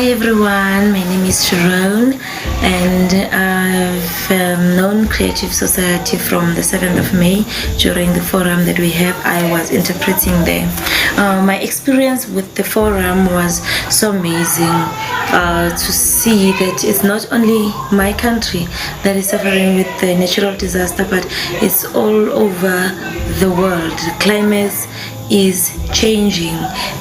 Hi everyone, my name is Sharon and I've known Creative Society from the 7th of May. During the forum that we have, I was interpreting there. My experience with the forum was so amazing to see that it's not only my country that is suffering with the natural disaster, but it's all over the world. The climate is changing,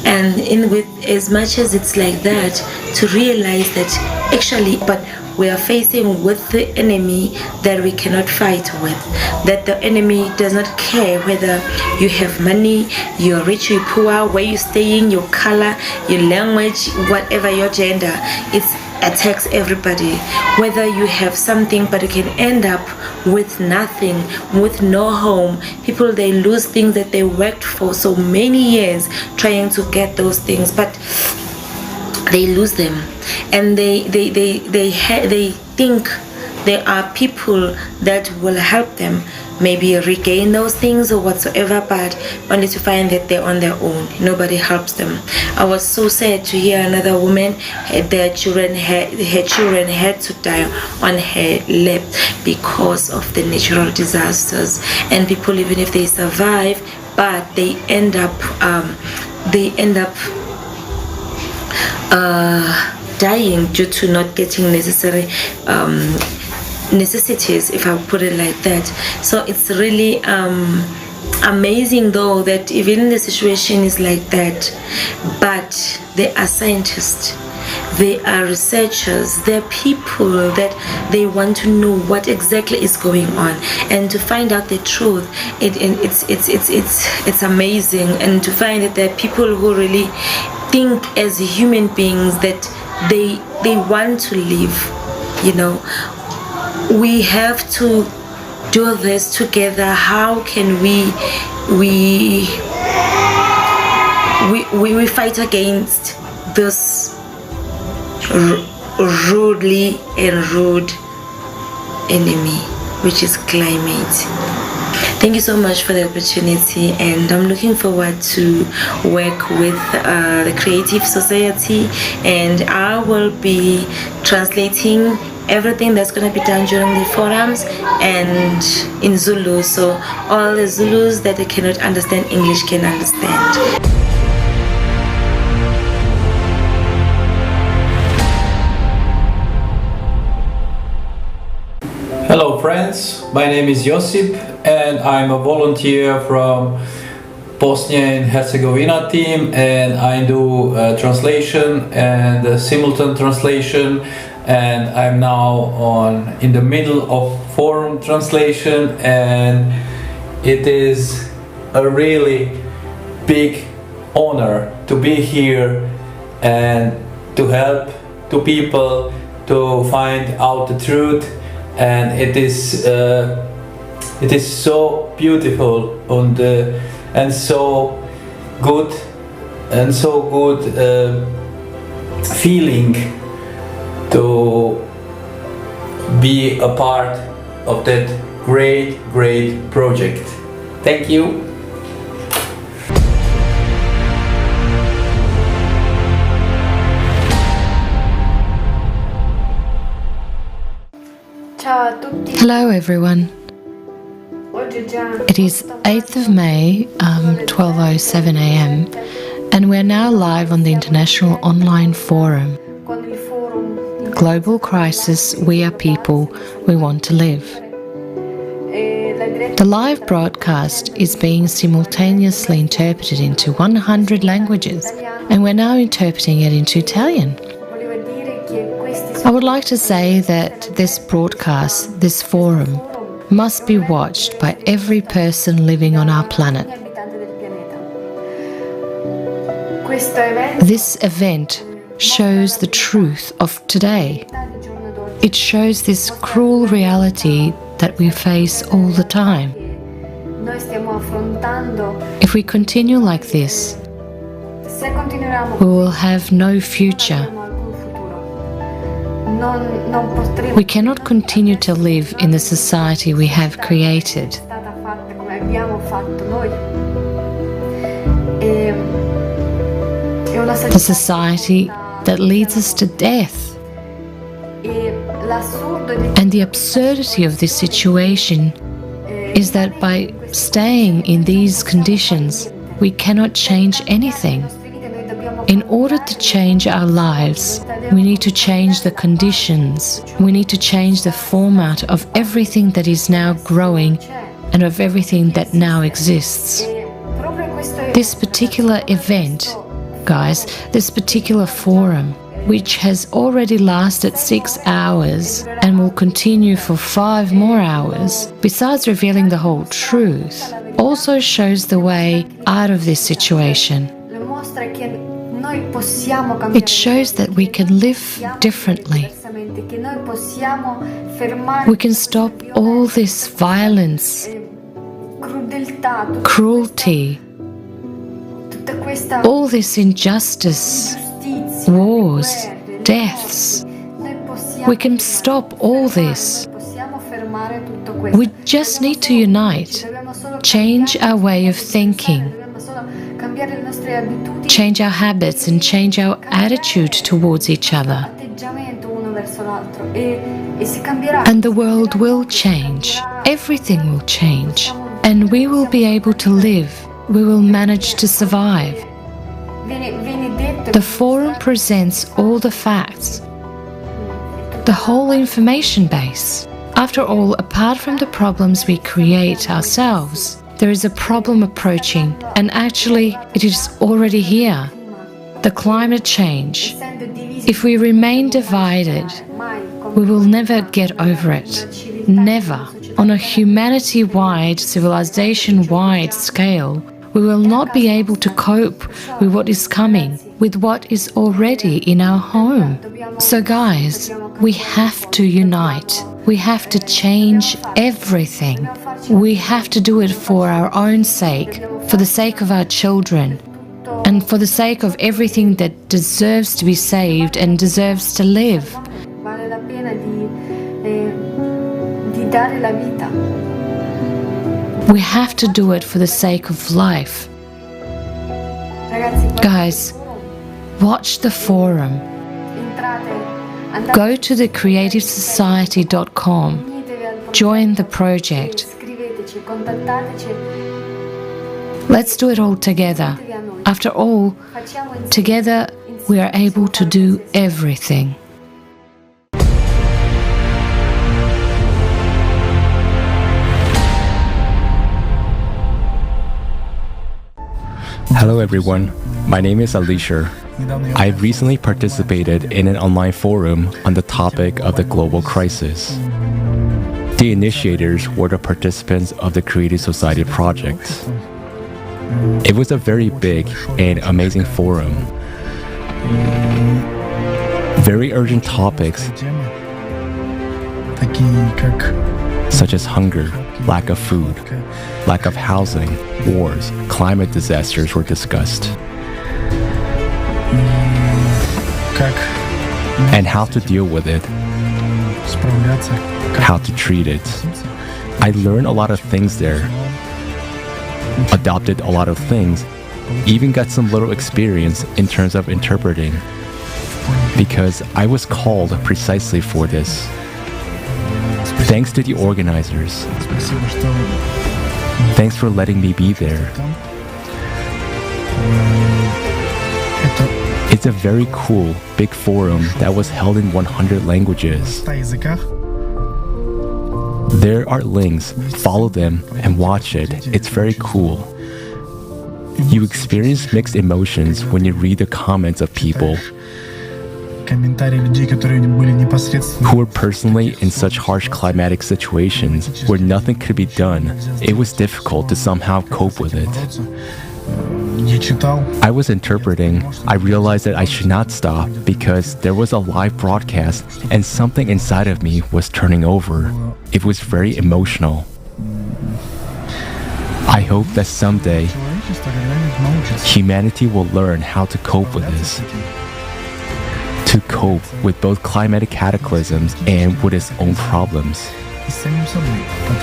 and with as much as it's like that, to realize that actually but we are facing with the enemy that we cannot fight with, that the enemy does not care whether you have money, you're rich, you're poor, where you're staying, your color, your language, whatever your gender. It attacks everybody. Whether you have something but you can end up with nothing, with no home. People, they lose things that they worked for so many years trying to get those things, but they lose them, and they think there are people that will help them maybe regain those things or whatsoever, but only to find that they're on their own. Nobody helps them. I was so sad to hear another woman, her children had to die on her lap because of the natural disasters. And people, even if they survive, but they end up dying due to not getting necessary necessities, if I put it like that. So it's really amazing though that even the situation is like that, but there are scientists, there are researchers, there are people that they want to know what exactly is going on and to find out the truth. It's amazing, and to find that there are people who really think as human beings that they want to live, you know. We have to do this together. How can we fight against this rudely and rude enemy, which is climate? Thank you so much for the opportunity, and I'm looking forward to work with the Creative Society, and I will be translating everything that's going to be done during the forums and in Zulu, so all the Zulus that they cannot understand English can understand. Hello friends, my name is Josip and I'm a volunteer from Bosnia and Herzegovina team, and I do translation and simultaneous translation, and I'm now in the middle of forum translation, and it is a really big honor to be here and to help to people to find out the truth. And it is so beautiful and so good feeling to be a part of that great project. Thank you. Hello everyone. It is 8th of May, 12:07 AM, and we're now live on the International Online Forum. Global Crisis, We Are People, We Want to Live. The live broadcast is being simultaneously interpreted into 100 languages, and we're now interpreting it into Italian. I would like to say that this broadcast, this forum, must be watched by every person living on our planet. This event shows the truth of today. It shows this cruel reality that we face all the time. If we continue like this, we will have no future. We cannot continue to live in the society we have created. The society that leads us to death. And the absurdity of this situation is that by staying in these conditions, we cannot change anything. In order to change our lives, we need to change the conditions. We need to change the format of everything that is now growing and of everything that now exists. This particular event, guys, this particular forum, which has already lasted 6 hours and will continue for 5 more hours, besides revealing the whole truth, also shows the way out of this situation. It shows that we can live differently. We can stop all this violence, cruelty, all this injustice, wars, deaths. We can stop all this. We just need to unite, change our way of thinking, change our habits and change our attitude towards each other. And the world will change. Everything will change. And we will be able to live. We will manage to survive. The forum presents all the facts, the whole information base. After all, apart from the problems we create ourselves, there is a problem approaching, and actually it is already here. The climate change. If we remain divided, we will never get over it. Never. On a humanity-wide, civilization-wide scale, we will not be able to cope with what is coming, with what is already in our home. So guys, we have to unite. We have to change everything. We have to do it for our own sake, for the sake of our children, and for the sake of everything that deserves to be saved and deserves to live. We have to do it for the sake of life. Guys, watch the forum. Go to thecreativesociety.com. Join the project. Let's do it all together. After all, together we are able to do everything. Hello everyone, my name is Alisher. I've recently participated in an online forum on the topic of the global crisis. The initiators were the participants of the Creative Society project. It was a very big and amazing forum. Very urgent topics such as hunger, lack of food, lack of housing, wars, climate disasters were discussed. And how to deal with it, how to treat it. I learned a lot of things there, adopted a lot of things, even got some little experience in terms of interpreting, because I was called precisely for this. Thanks to the organizers. Thanks for letting me be there. It's a very cool, big forum that was held in 100 languages. There are links, follow them and watch it. It's very cool. You experience mixed emotions when you read the comments of people who were personally in such harsh climatic situations where nothing could be done. It was difficult to somehow cope with it. I was interpreting. I realized that I should not stop because there was a live broadcast and something inside of me was turning over. It was very emotional. I hope that someday humanity will learn how to cope with this. To cope with both climatic cataclysms and with its own problems.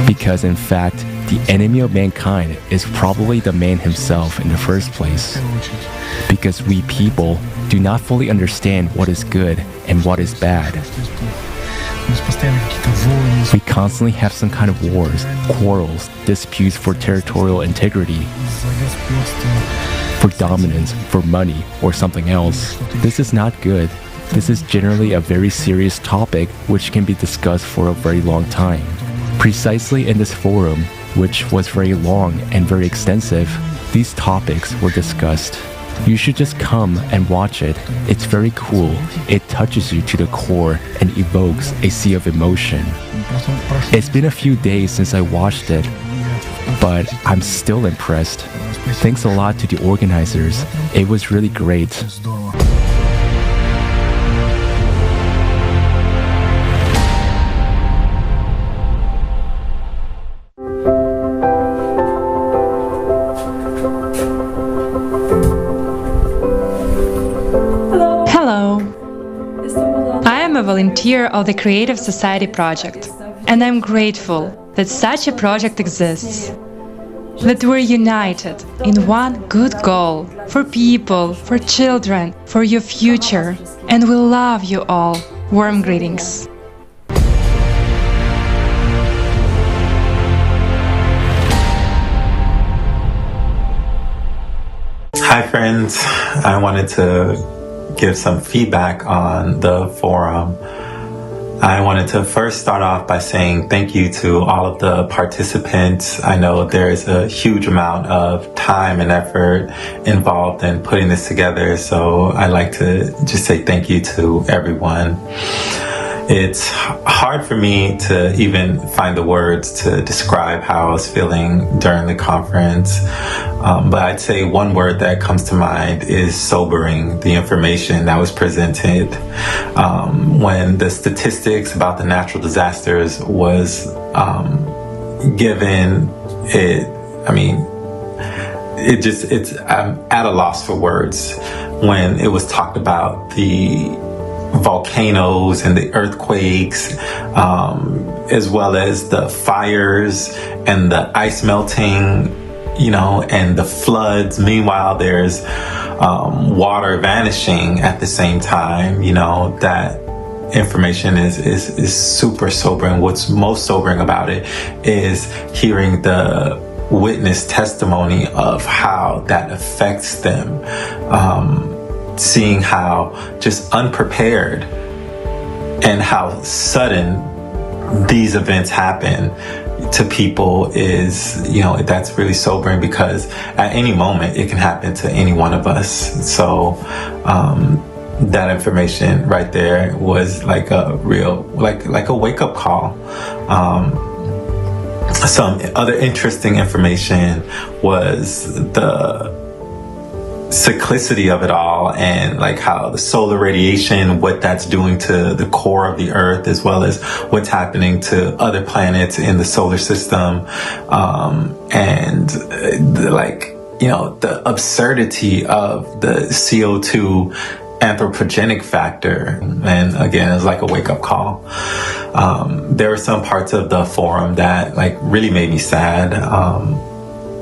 Because in fact, the enemy of mankind is probably the man himself in the first place. Because we people do not fully understand what is good and what is bad. We constantly have some kind of wars, quarrels, disputes for territorial integrity, for dominance, for money, or something else. This is not good. This is generally a very serious topic which can be discussed for a very long time. Precisely in this forum, which was very long and very extensive, these topics were discussed. You should just come and watch it. It's very cool. It touches you to the core and evokes a sea of emotion. It's been a few days since I watched it, but I'm still impressed. Thanks a lot to the organizers. It was really great. A volunteer of the Creative Society project, and I'm grateful that such a project exists. That we're united in one good goal for people, for children, for your future, and we love you all. Warm greetings. Hi friends, I wanted to give some feedback on the forum. I wanted to first start off by saying thank you to all of the participants. I know there's a huge amount of time and effort involved in putting this together, so I'd like to just say thank you to everyone. It's hard for me to even find the words to describe how I was feeling during the conference. But I'd say one word that comes to mind is sobering. The information that was presented when the statistics about the natural disasters was given, I'm at a loss for words when it was talked about the volcanoes and the earthquakes, as well as the fires and the ice melting, and the floods. Meanwhile, there's water vanishing at the same time. That information is super sobering. What's most sobering about it is hearing the witness testimony of how that affects them. Seeing how just unprepared and how sudden these events happen to people is, that's really sobering, because at any moment it can happen to any one of us. So that information right there was like a real, like a wake-up call. Some other interesting information was the cyclicity of it all, and like how the solar radiation, what that's doing to the core of the earth, as well as what's happening to other planets in the solar system, and the absurdity of the CO2 anthropogenic factor. And again, it's like a wake-up call. There were some parts of the forum that really made me sad.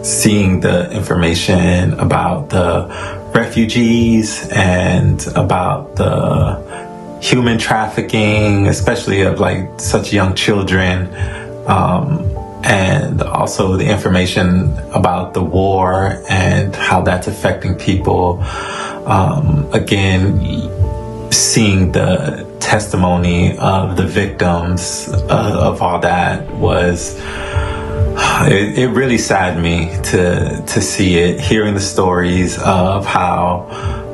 Seeing the information about the refugees and about the human trafficking, especially of such young children, and also the information about the war and how that's affecting people. Again, seeing the testimony of the victims of all that was, it really saddened me to see it, hearing the stories of how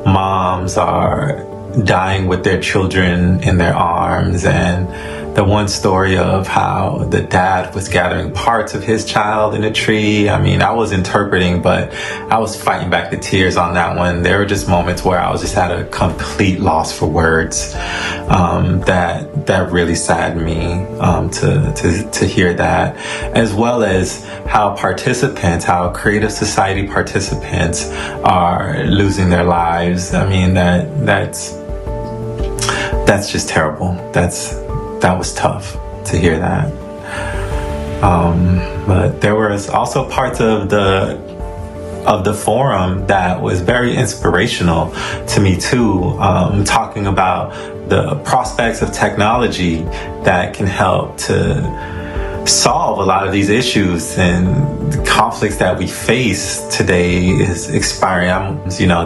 moms are dying with their children in their arms, and the one story of how the dad was gathering parts of his child in a tree. I was interpreting, but I was fighting back the tears on that one. There were just moments where I was just at a complete loss for words. That really saddened me to hear that, as well as how Creative Society participants are losing their lives. That's just terrible. That was tough to hear that. But there was also parts of the forum that was very inspirational to me too, talking about the prospects of technology that can help to solve a lot of these issues and the conflicts that we face today is expiring.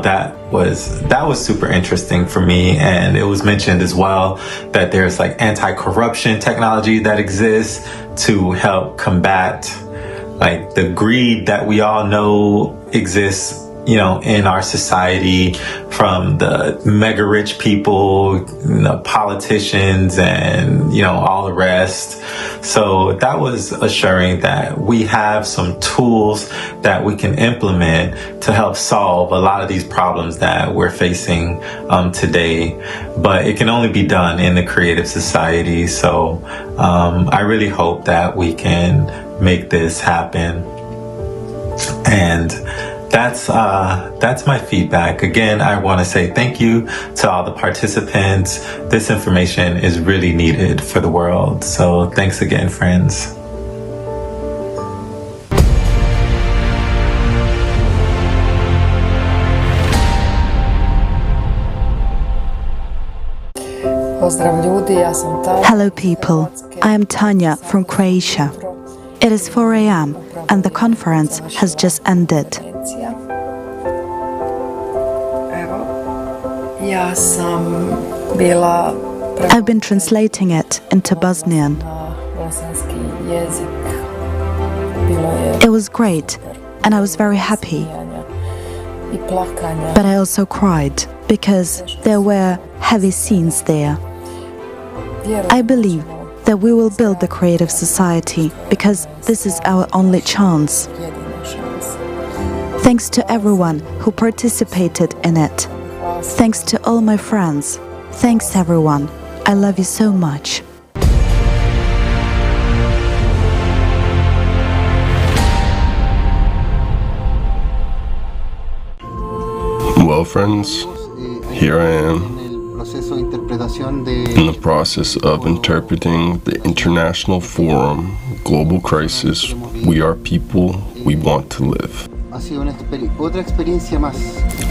That was super interesting for me. And it was mentioned as well that there's like anti-corruption technology that exists to help combat like the greed that we all know exists, in our society, from the mega rich people, politicians, and, all the rest. So that was assuring that we have some tools that we can implement to help solve a lot of these problems that we're facing today. But it can only be done in the creative society. So I really hope that we can make this happen. And that's my feedback. Again, I want to say thank you to all the participants. This information is really needed for the world. So thanks again, friends. Hello people, I am Tanya from Croatia. It is 4 a.m. and the conference has just ended. I've been translating it into Bosnian. It was great and I was very happy. But I also cried because there were heavy scenes there. I believe that we will build the creative society because this is our only chance. Thanks to everyone who participated in it. Thanks to all my friends. Thanks everyone. I love you so much. Well, friends, here I am in the process of interpreting the International Forum Global Crisis, We Are People, We Want to Live.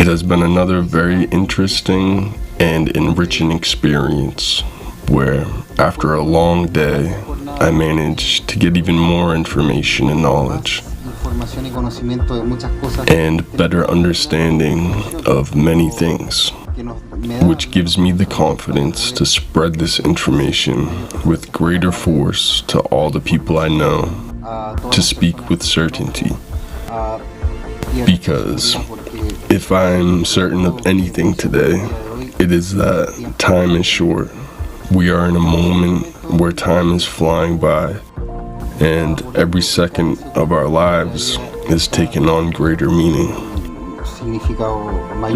It has been another very interesting and enriching experience where, after a long day, I managed to get even more information and knowledge and better understanding of many things, which gives me the confidence to spread this information with greater force to all the people I know, to speak with certainty. Because if I'm certain of anything today, it is that time is short. We are in a moment where time is flying by, and every second of our lives is taking on greater meaning.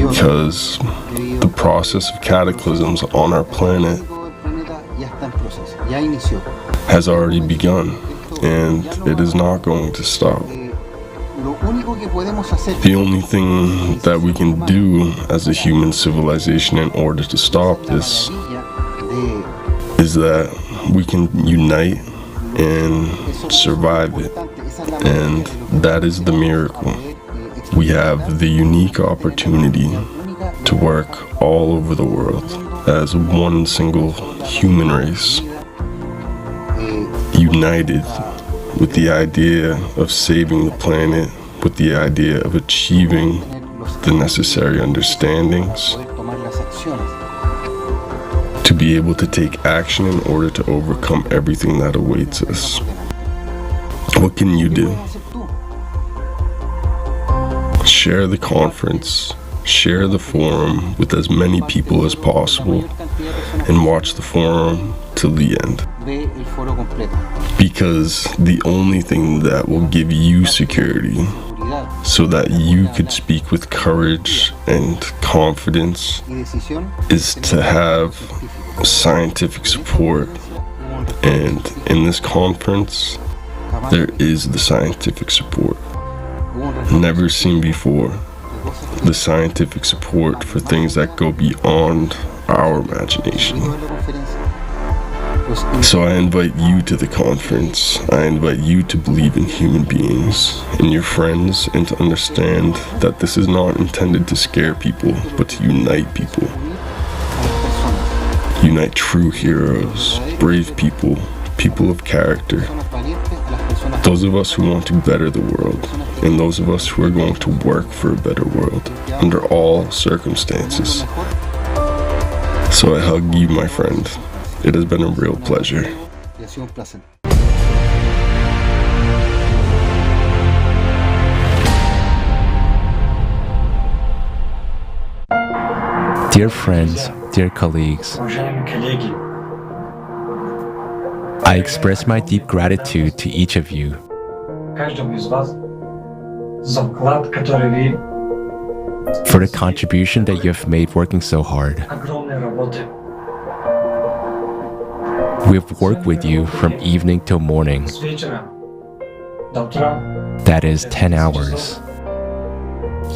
Because the process of cataclysms on our planet has already begun, and it is not going to stop. The only thing that we can do as a human civilization in order to stop this is that we can unite and survive it. And that is the miracle. We have the unique opportunity to work all over the world as one single human race, united with the idea of saving the planet, with the idea of achieving the necessary understandings, to be able to take action in order to overcome everything that awaits us. What can you do? Share the conference, share the forum with as many people as possible, and watch the forum till the end. Because the only thing that will give you security, so that you could speak with courage and confidence, is to have scientific support. And in this conference, there is the scientific support. Never seen before. The scientific support for things that go beyond our imagination. So I invite you to the conference. I invite you to believe in human beings, in your friends, and to understand that this is not intended to scare people, but to unite people. Unite true heroes, brave people, people of character. Those of us who want to better the world, and those of us who are going to work for a better world, under all circumstances. So I hug you, my friend. It has been a real pleasure. Dear friends, dear colleagues, I express my deep gratitude to each of you for the contribution that you have made working so hard. We have worked with you from evening till morning. That is 10 hours.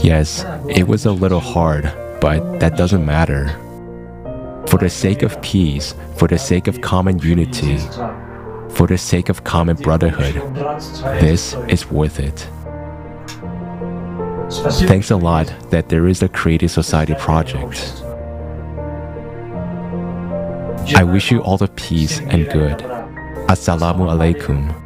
Yes, it was a little hard, but that doesn't matter. For the sake of peace, for the sake of common unity, for the sake of common brotherhood, this is worth it. Thanks a lot that there is a Creative Society project. I wish you all the peace and good. Assalamu alaikum.